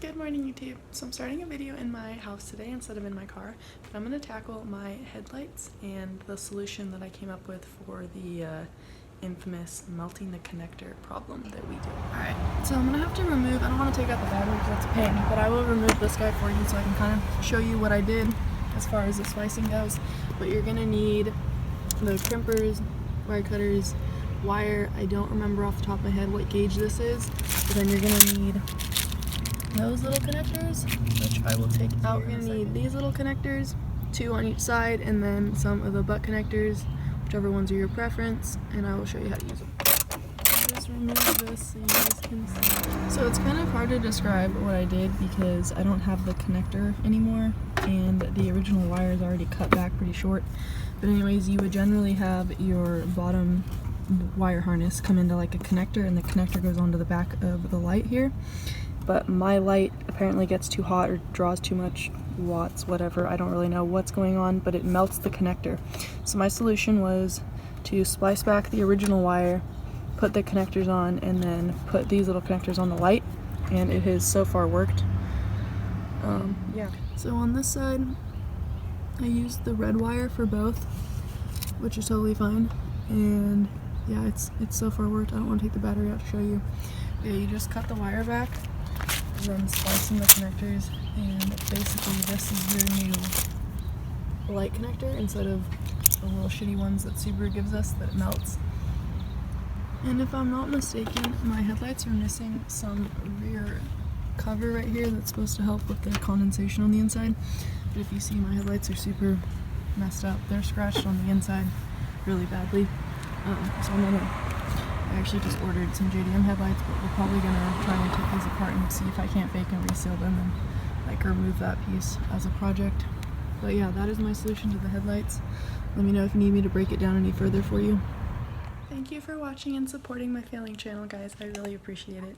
Good morning, YouTube. So I'm starting a video in my house today instead of in my car, but I'm going to tackle my headlights and the solution that I came up with for the infamous melting the connector problem that we do. Alright, so I'm going to have to remove, I don't want to take out the battery because that's a pain, but I will remove this guy for you so I can kind of show you what I did as far as the splicing goes. But you're going to need the crimpers, wire cutters, wire. I don't remember off the top of my head what gauge this is, but then you're going to need those little connectors, which I will take out. You're going to need these little connectors, 2 on each side, and then some of the butt connectors, whichever ones are your preference, and I will show you how to use them. I'll just remove this so you guys can see. So it's kind of hard to describe what I did because I don't have the connector anymore, and the original wire is already cut back pretty short. But anyways, you would generally have your bottom wire harness come into like a connector, and the connector goes onto the back of the light here. But my light apparently gets too hot or draws too much watts, whatever. I don't really know what's going on, but it melts the connector. So my solution was to splice back the original wire, put the connectors on, and then put these little connectors on the light, and it has so far worked. Yeah. So on this side, I used the red wire for both, which is totally fine. And yeah, it's so far worked. I don't want to take the battery out to show you. Yeah, you just cut the wire back, then splice in the connectors, and basically this is your new light connector instead of the little shitty ones that Subaru gives us that it melts. And if I'm not mistaken, my headlights are missing some rear cover right here that's supposed to help with the condensation on the inside. But if you see, my headlights are super messed up. They're scratched on the inside really badly. So I actually just ordered some JDM headlights, but we're probably gonna try and take these apart and see if I can't fake and reseal them and like remove that piece as a project. But yeah, that is my solution to the headlights. Let me know if you need me to break it down any further for you. Thank you for watching and supporting my failing channel, guys. I really appreciate it.